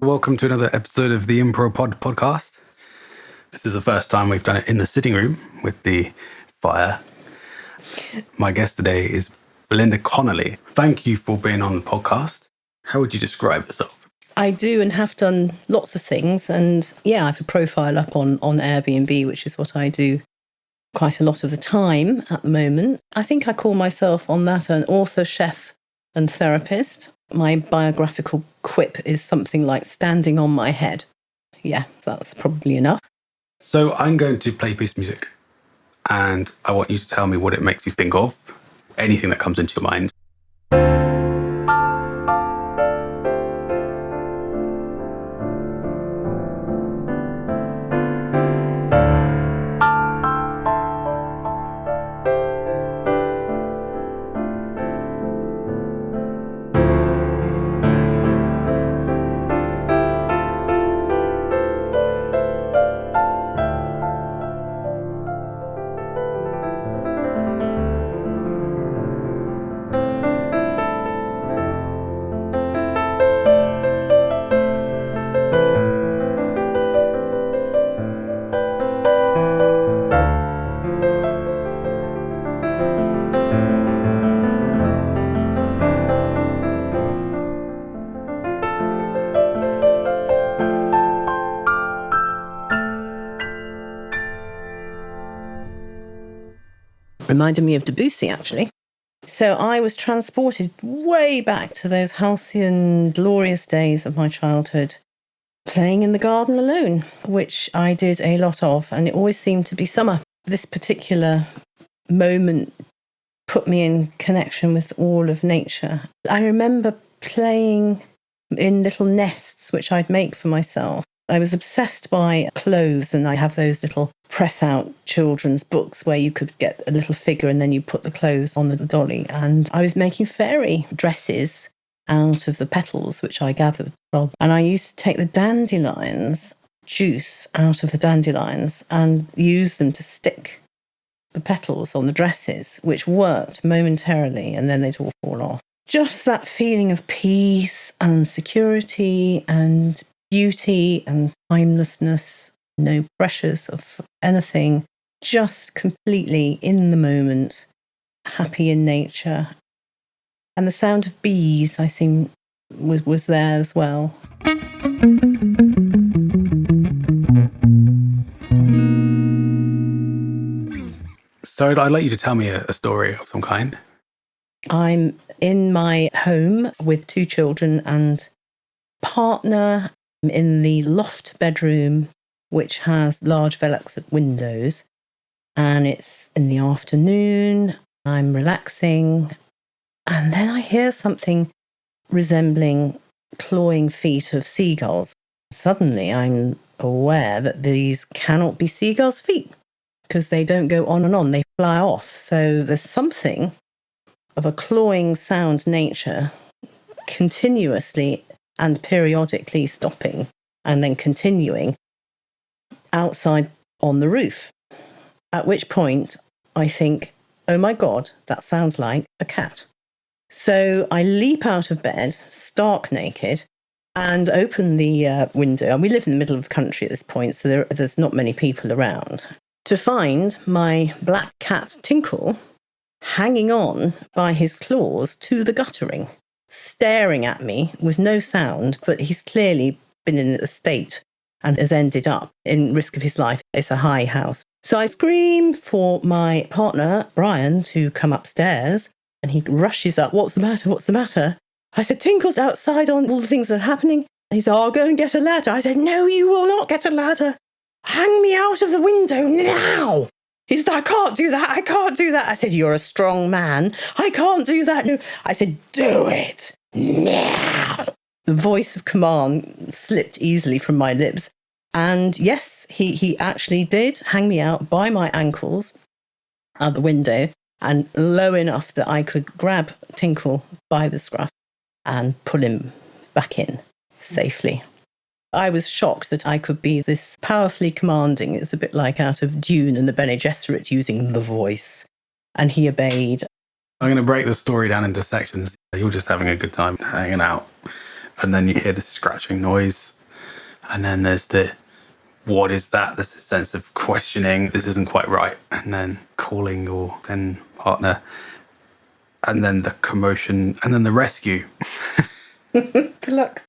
Welcome to another episode of the Impro podcast. This is the first time we've done it in the sitting room with the fire. My guest today is Belinda Connolly. Thank you for being on the podcast. How would you describe yourself? I do and have done lots of things. And yeah, I have a profile up on Airbnb, which is what I do quite a lot of the time at the moment. I think I call myself on that an author, chef and therapist. My biographical quip is something like standing on my head. Yeah, that's probably enough. So I'm going to play a piece of music and I want you to tell me what it makes you think of, anything that comes into your mind. Reminded me of Debussy, actually. So I was transported way back to those halcyon, glorious days of my childhood, playing in the garden alone, which I did a lot of, and it always seemed to be summer. This particular moment put me in connection with all of nature. I remember playing in little nests, which I'd make for myself. I was obsessed by clothes, and I have those little press-out children's books where you could get a little figure and then you put the clothes on the dolly. And I was making fairy dresses out of the petals, which I gathered from. And I used to take the dandelions, juice out of the dandelions, and use them to stick the petals on the dresses, which worked momentarily, and then they'd all fall off. Just that feeling of peace and security and beauty and timelessness, no pressures of anything, just completely in the moment, happy in nature. And the sound of bees, I think, was there as well. So I'd like you to tell me a story of some kind. I'm in my home with 2 children and partner in the loft bedroom, which has large velux windows, and it's in the afternoon. I'm relaxing, and then I hear something resembling clawing feet of seagulls. Suddenly I'm aware that these cannot be seagulls' feet because they don't go on and on, they fly off. So there's something of a clawing sound nature continuously and periodically stopping and then continuing outside on the roof. At which point I think, oh my God, that sounds like a cat. So I leap out of bed, stark naked, and open the window. And we live in the middle of the country at this point, so there's not many people around, to find my black cat Tinkle hanging on by his claws to the guttering, staring at me with no sound, but he's clearly been in a state and has ended up in risk of his life. It's a high house. So I scream for my partner, Brian, to come upstairs, and he rushes up. What's the matter? What's the matter? I said, Tinkle's outside on all the things that are happening. He said, I'll go and get a ladder. I said, no, you will not get a ladder. Hang me out of the window now. He said, I can't do that. I can't do that. I said, you're a strong man. I can't do that. No. I said, do it now. The voice of command slipped easily from my lips. And yes, he actually did hang me out by my ankles out the window, and low enough that I could grab Tinkle by the scruff and pull him back in safely. I was shocked that I could be this powerfully commanding. It's a bit like out of Dune and the Bene Gesserit using the voice. And he obeyed. I'm going to break the story down into sections. You're just having a good time hanging out. And then you hear this scratching noise. And then there's the, what is that? There's a sense of questioning, this isn't quite right. And then calling your then partner. And then the commotion, and then the rescue. Good luck.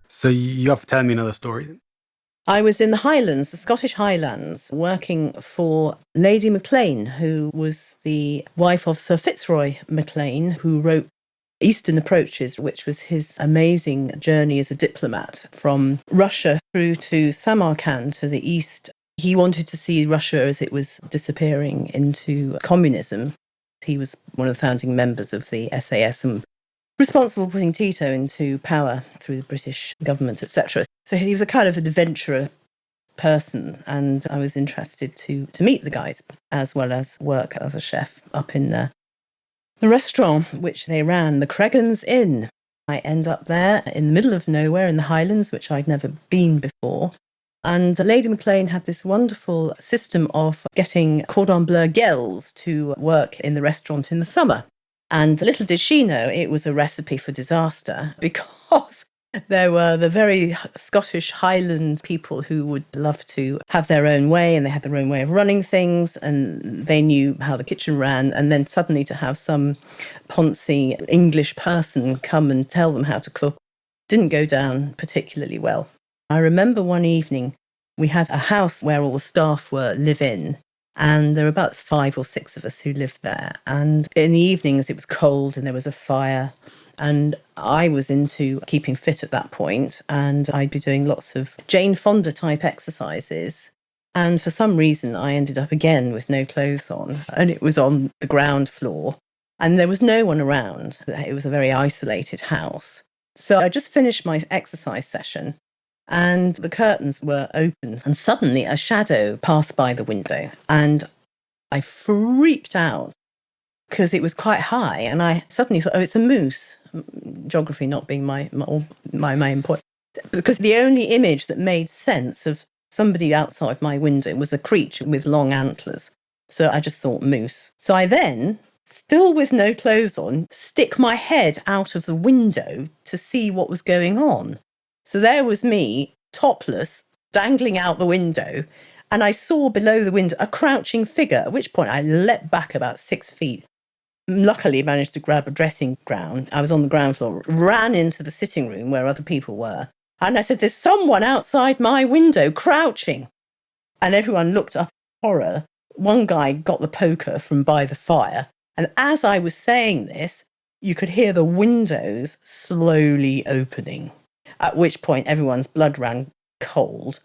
So you have to tell me another story. I was in the Highlands, the Scottish Highlands, working for Lady McLean, who was the wife of Sir Fitzroy MacLean, who wrote Eastern Approaches, which was his amazing journey as a diplomat from Russia through to Samarkand to the east. He wanted to see Russia as it was disappearing into communism. He was one of the founding members of the SAS and responsible for putting Tito into power through the British government, etc. So he was a kind of adventurer person, and I was interested to meet the guys as well as work as a chef up in the restaurant which they ran, the Creggan's Inn. I end up there in the middle of nowhere in the Highlands, which I'd never been before. And Lady McLean had this wonderful system of getting cordon bleu girls to work in the restaurant in the summer. And little did she know it was a recipe for disaster, because there were the very Scottish Highland people who would love to have their own way, and they had their own way of running things, and they knew how the kitchen ran. And then suddenly to have some poncy English person come and tell them how to cook didn't go down particularly well. I remember one evening we had a house where all the staff were live-in, and there were about 5 or 6 of us who lived there. And in the evenings, it was cold and there was a fire. And I was into keeping fit at that point, and I'd be doing lots of Jane Fonda type exercises. And for some reason, I ended up again with no clothes on, and it was on the ground floor. And there was no one around. It was a very isolated house. So I just finished my exercise session, and the curtains were open, and suddenly a shadow passed by the window, and I freaked out because it was quite high, and I suddenly thought, oh, it's a moose. Geography not being my main point, because the only image that made sense of somebody outside my window was a creature with long antlers. So I just thought moose. So I then, still with no clothes on, stick my head out of the window to see what was going on. So there was me, topless, dangling out the window, and I saw below the window a crouching figure, at which point I leapt back about 6 feet. Luckily managed to grab a dressing gown. I was on the ground floor, ran into the sitting room where other people were, and I said, there's someone outside my window crouching. And everyone looked up in horror. One guy got the poker from by the fire, and as I was saying this, you could hear the windows slowly opening, at which point everyone's blood ran cold.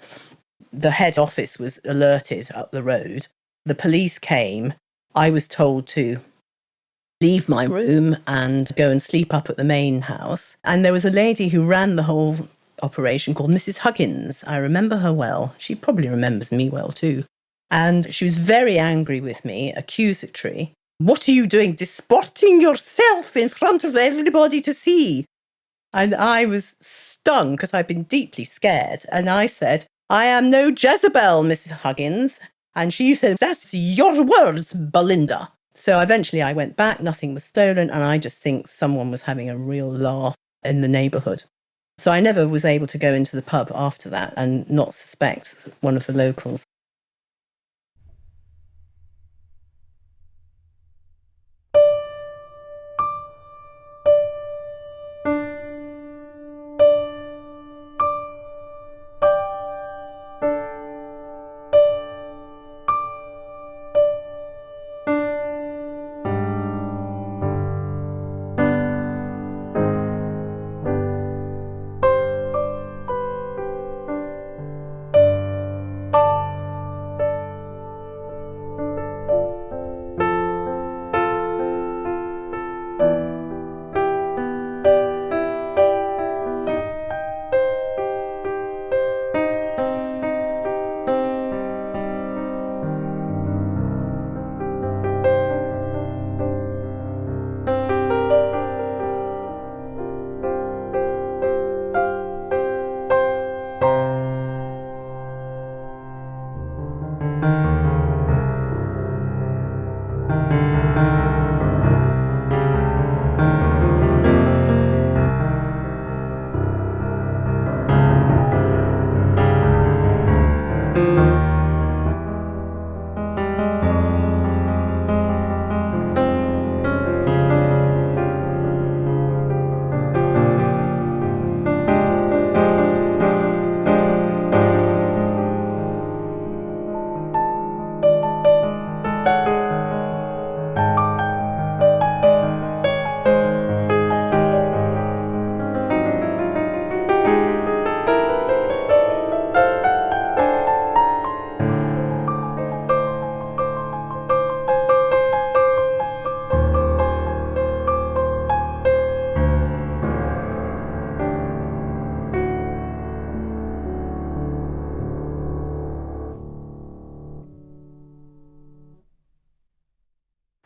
The head office was alerted up the road. The police came. I was told to leave my room and go and sleep up at the main house. And there was a lady who ran the whole operation called Mrs. Huggins. I remember her well. She probably remembers me well too. And she was very angry with me, accusatory. What are you doing, disporting yourself in front of everybody to see? And I was stung because I'd been deeply scared. And I said, I am no Jezebel, Mrs. Huggins. And she said, that's your words, Belinda. So eventually I went back, nothing was stolen, and I just think someone was having a real laugh in the neighbourhood. So I never was able to go into the pub after that and not suspect one of the locals.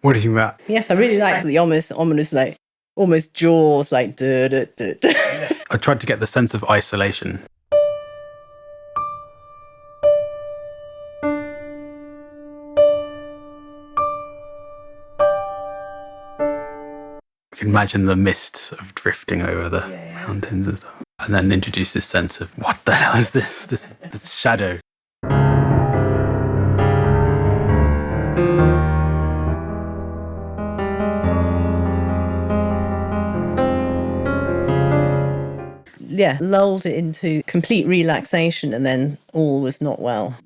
What do you think about that? Yes, I really like the ominous, like almost jaws, like duh, duh, duh, duh. I tried to get the sense of isolation. You can imagine the mist of drifting over the mountains and stuff. And then introduce this sense of, what the hell is this? This shadow. Yeah, lulled it into complete relaxation, and then all was not well.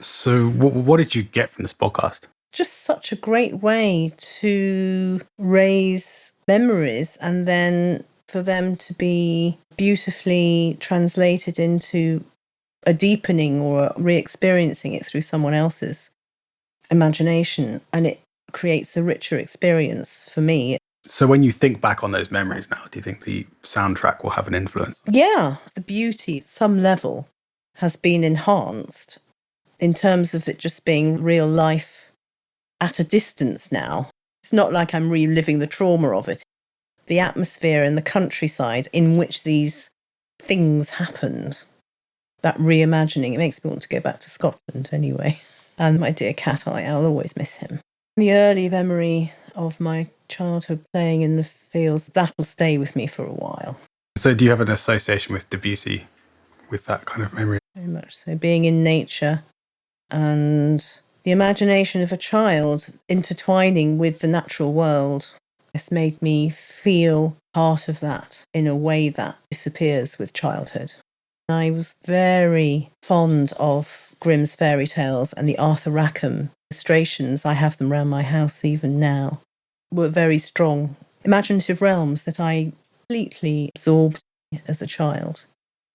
So what did you get from this podcast? Just such a great way to raise memories and then for them to be beautifully translated into a deepening or re-experiencing it through someone else's imagination, and it creates a richer experience for me. So when you think back on those memories now, do you think the soundtrack will have an influence? Yeah, the beauty at some level has been enhanced in terms of it just being real life at a distance now. It's not like I'm reliving the trauma of it. The atmosphere in the countryside in which these things happened, that reimagining, it makes me want to go back to Scotland anyway. And my dear cat, I'll always miss him. The early memory of my childhood playing in the fields, that'll stay with me for a while. So do you have an association with Debussy with that kind of memory? Very much so. Being in nature and the imagination of a child intertwining with the natural world has made me feel part of that in a way that disappears with childhood. I was very fond of Grimm's fairy tales and the Arthur Rackham illustrations. I have them around my house even now. Were very strong imaginative realms that I completely absorbed as a child.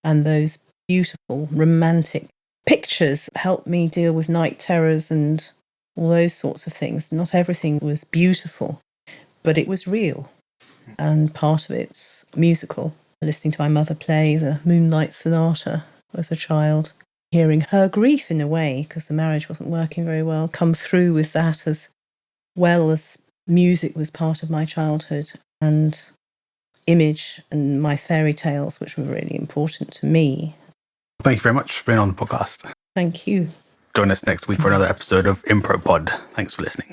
And those beautiful romantic pictures helped me deal with night terrors and all those sorts of things. Not everything was beautiful, but it was real. And part of it's musical. Listening to my mother play the Moonlight Sonata as a child, hearing her grief in a way, because the marriage wasn't working very well, come through with that as well as music was part of my childhood, and image and my fairy tales, which were really important to me. Thank you very much for being on the podcast. Thank you. Join us next week for another episode of Impro Pod. Thanks for listening.